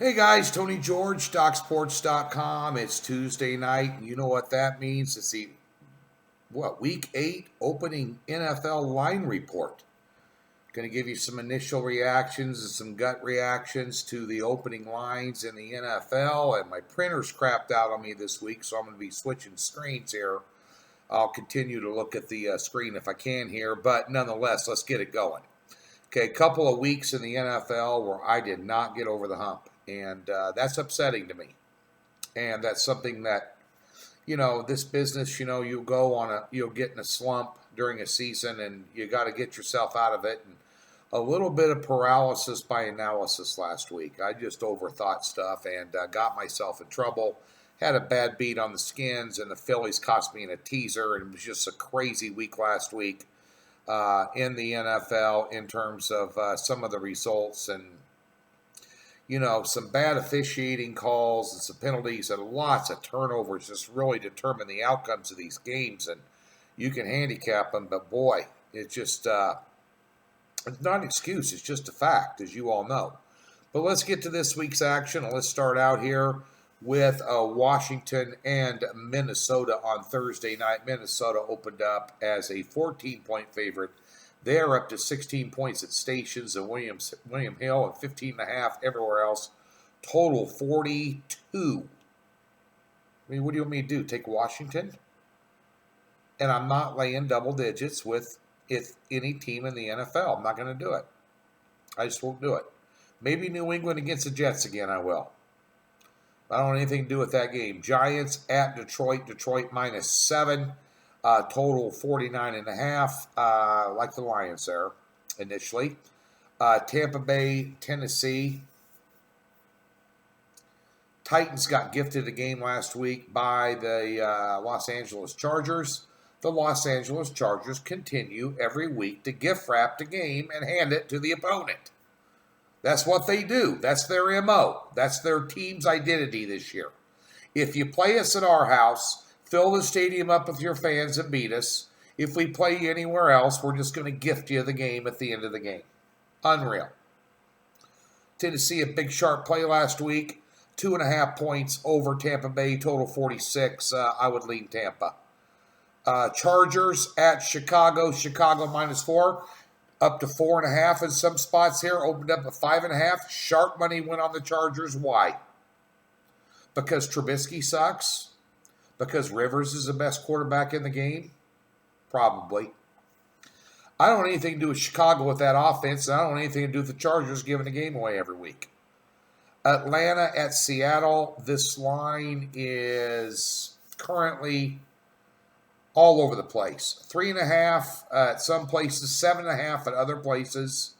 Hey guys, Tony George, DocSports.com. It's Tuesday night. You know what that means? It's the week 8 opening NFL line report. Going to give you some initial reactions and some gut reactions to the opening lines in the NFL. And my printer's crapped out on me this week, so I'm going to be switching screens here. I'll continue to look at the screen if I can here, but nonetheless, let's get it going. Okay, a couple of weeks in the NFL where I did not get over the hump, and that's upsetting to me. And that's something that, this business, you'll get in a slump during a season, and you got to get yourself out of it. And a little bit of paralysis by analysis last week. I just overthought stuff and got myself in trouble. Had a bad beat on the Skins, and the Phillies cost me in a teaser, and it was just a crazy week last week. In the NFL in terms of some of the results and, some bad officiating calls and some penalties and lots of turnovers just really determine the outcomes of these games. And you can handicap them, but boy, it's just, it's not an excuse. It's just a fact, as you all know. But let's get to this week's action. Let's start out here with Washington and Minnesota on Thursday night. Minnesota opened up as a 14-point favorite. They're up to 16 points at Stations and William Hill and 15.5 everywhere else. Total 42. I mean, what do you want me to do? Take Washington? And I'm not laying double digits with any team in the NFL. I'm not going to do it. I just won't do it. Maybe New England against the Jets again, I will. I don't want anything to do with that game. Giants at Detroit. Detroit -7. Total 49.5. Like the Lions there initially. Tampa Bay, Tennessee. Titans got gifted a game last week by the Los Angeles Chargers. The Los Angeles Chargers continue every week to gift wrap the game and hand it to the opponent. That's what they do. That's their MO. That's their team's identity this year. If you play us at our house, fill the stadium up with your fans and beat us. If we play you anywhere else, we're just going to gift you the game at the end of the game. Unreal. Tennessee, a big sharp play last week. 2.5 points over Tampa Bay, total 46. I would lean Tampa. Chargers at Chicago. Chicago -4. Up to 4.5 in some spots here. Opened up at 5.5. Sharp money went on the Chargers. Why? Because Trubisky sucks? Because Rivers is the best quarterback in the game? Probably. I don't want anything to do with Chicago with that offense, and I don't want anything to do with the Chargers giving the game away every week. Atlanta at Seattle. This line is currently all over the place. 3.5 at some places, 7.5 at other places.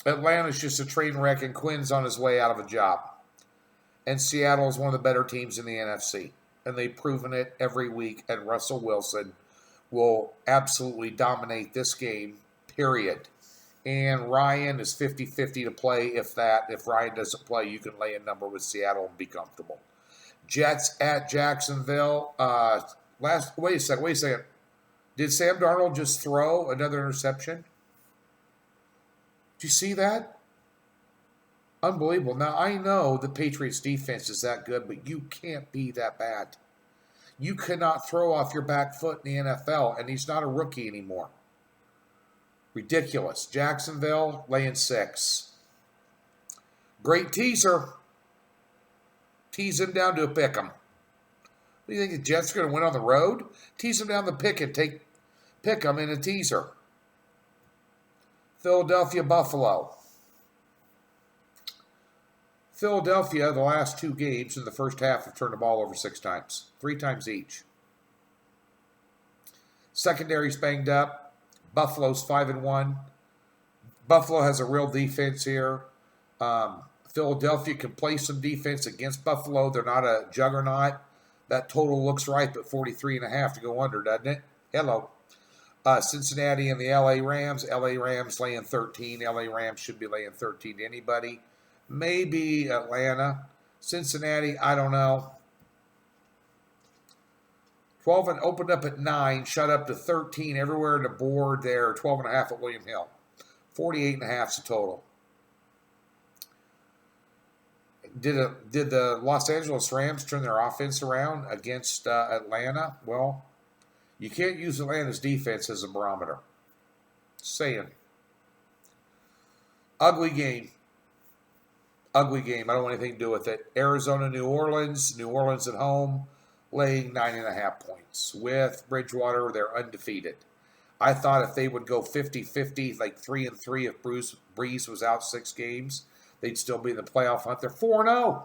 Atlanta's just a train wreck, and Quinn's on his way out of a job. And Seattle is one of the better teams in the NFC. And they've proven it every week. And Russell Wilson will absolutely dominate this game, period. And Ryan is 50-50 to play. If Ryan doesn't play, you can lay a number with Seattle and be comfortable. Jets at Jacksonville. Wait a second. Did Sam Darnold just throw another interception? Did you see that? Unbelievable. Now, I know the Patriots defense is that good, but you can't be that bad. You cannot throw off your back foot in the NFL, and he's not a rookie anymore. Ridiculous. Jacksonville laying 6. Great teaser. Tease him down to a pick 'em. What do you think, the Jets are going to win on the road? Tease him down the pick and pick 'em in a teaser. Philadelphia, Buffalo. Philadelphia, the last 2 games in the first half, have turned the ball over 6 times. 3 times each. Secondary's banged up. Buffalo's 5-1. Buffalo has a real defense here. Philadelphia can play some defense against Buffalo. They're not a juggernaut. That total looks right, but 43.5 to go under, doesn't it? Hello. Cincinnati and the LA Rams. LA Rams laying 13. LA Rams should be laying 13 to anybody. Maybe Atlanta. Cincinnati, I don't know. 12 and opened up at 9, shut up to 13 everywhere on the board there. 12.5 at William Hill. 48.5 is the total. Did the Los Angeles Rams turn their offense around against Atlanta? Well, you can't use Atlanta's defense as a barometer. Saying. Ugly game. Ugly game. I don't want anything to do with it. Arizona, New Orleans. New Orleans at home, laying 9.5 points. With Bridgewater, they're undefeated. I thought if they would go 50-50, like 3-3, if Breeze was out 6 games, they'd still be in the playoff hunt. They're 4-0.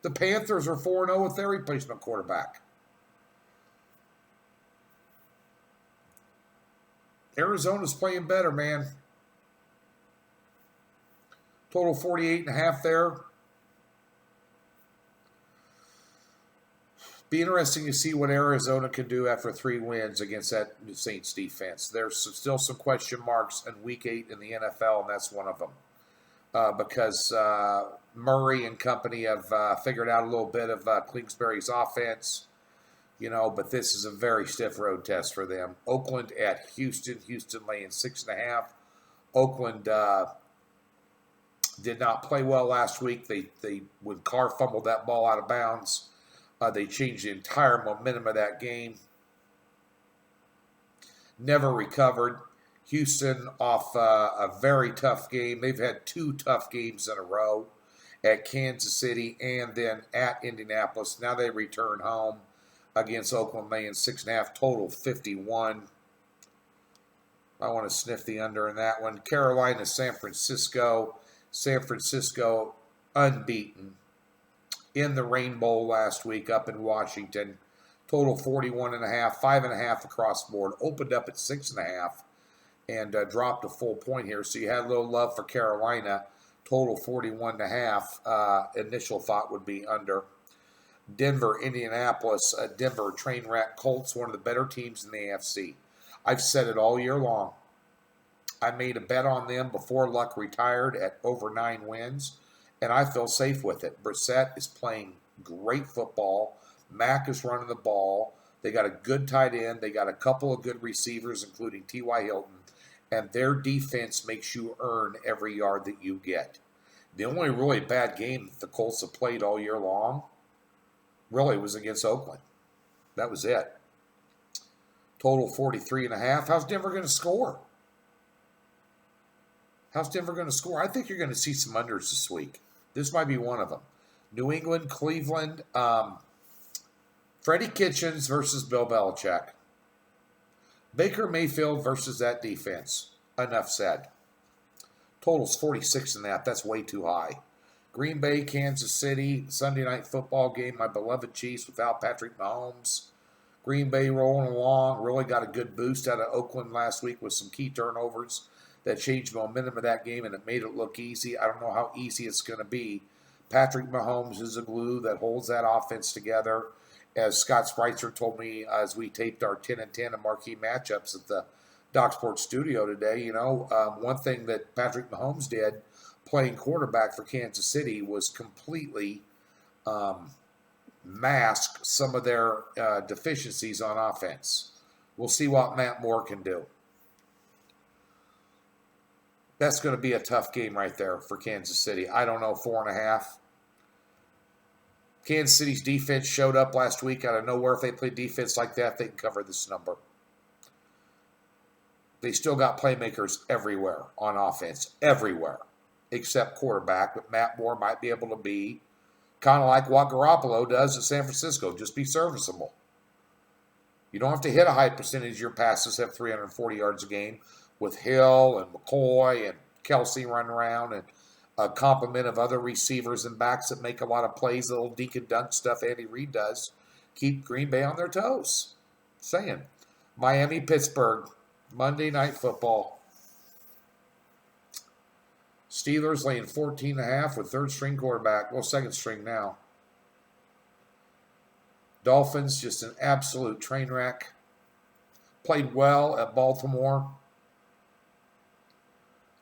The Panthers are 4-0 with their replacement quarterback. Arizona's playing better, man. Total 48.5 there. Be interesting to see what Arizona can do after 3 wins against that Saints defense. There's still some question marks in Week 8 in the NFL, and that's one of them. Because Murray and company have figured out a little bit of Kingsbury's offense, but this is a very stiff road test for them. Oakland at Houston. Houston laying 6.5. Oakland did not play well last week. They when Carr fumbled that ball out of bounds, they changed the entire momentum of that game. Never recovered. Houston off a very tough game. They've had 2 tough games in a row at Kansas City and then at Indianapolis. Now they return home against Oakland, laying 6.5, total 51. I want to sniff the under in that one. Carolina, San Francisco. San Francisco unbeaten in the Rain Bowl last week up in Washington. Total 41.5, 5.5 across the board. Opened up at 6.5 and dropped a full point here. So you had a little love for Carolina. Total 41.5. Initial thought would be under. Denver, Indianapolis. Denver train wreck. Colts, one of the better teams in the AFC. I've said it all year long. I made a bet on them before Luck retired at over 9 wins, and I feel safe with it. Brissett is playing great football. Mack is running the ball. They got a good tight end. They got a couple of good receivers, including T.Y. Hilton, and their defense makes you earn every yard that you get. The only really bad game the Colts have played all year long really was against Oakland. That was it. Total 43.5. How's Denver going to score? How's Denver going to score? I think you're going to see some unders this week. This might be one of them. New England, Cleveland, Freddie Kitchens versus Bill Belichick. Baker Mayfield versus that defense. Enough said. Total's 46.5. That's way too high. Green Bay, Kansas City, Sunday night football game. My beloved Chiefs without Patrick Mahomes. Green Bay rolling along. Really got a good boost out of Oakland last week with some key turnovers that changed the momentum of that game, and it made it look easy. I don't know how easy it's going to be. Patrick Mahomes is the glue that holds that offense together. As Scott Spritzer told me as we taped our 10 and 10 and marquee matchups at the Doc Sports studio today, one thing that Patrick Mahomes did playing quarterback for Kansas City was completely mask some of their deficiencies on offense. We'll see what Matt Moore can do. That's going to be a tough game right there for Kansas City. I don't know, 4.5. Kansas City's defense showed up last week out of nowhere. If they play defense like that, they can cover this number. They still got playmakers everywhere on offense. Everywhere. Except quarterback. But Matt Moore might be able to be kind of like what Garoppolo does at San Francisco. Just be serviceable. You don't have to hit a high percentage of your passes, have 340 yards a game, with Hill and McCoy and Kelsey running around and a complement of other receivers and backs that make a lot of plays, the little dink and dunk stuff Andy Reid does. Keep Green Bay on their toes. Saying. Miami, Pittsburgh, Monday Night Football. Steelers laying 14.5 with third string quarterback. Well, second string now. Dolphins, just an absolute train wreck. Played well at Baltimore.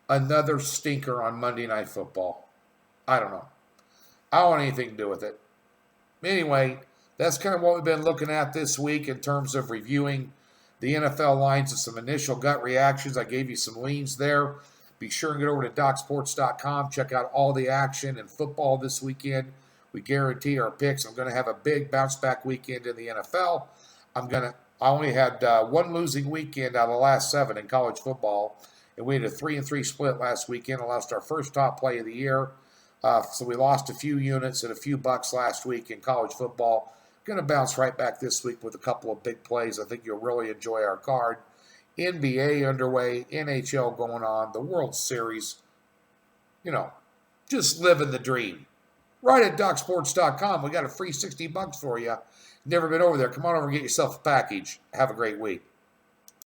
Another stinker on Monday Night Football. I don't know. I don't want anything to do with it. Anyway, that's kind of what we've been looking at this week in terms of reviewing the NFL lines and some initial gut reactions. I gave you some leans there. Be sure and get over to DocSports.com. Check out all the action and football this weekend. We guarantee our picks. I'm going to have a big bounce back weekend in the NFL. I only had one losing weekend out of the last 7 in college football, and we had a 3-3 split last weekend. I lost our first top play of the year, so we lost a few units and a few bucks last week in college football. Going to bounce right back this week with a couple of big plays. I think you'll really enjoy our card. NBA underway, NHL going on, the World Series. Just living the dream. Right at DocSports.com. We got a free $60 for you. Never been over there. Come on over and get yourself a package. Have a great week.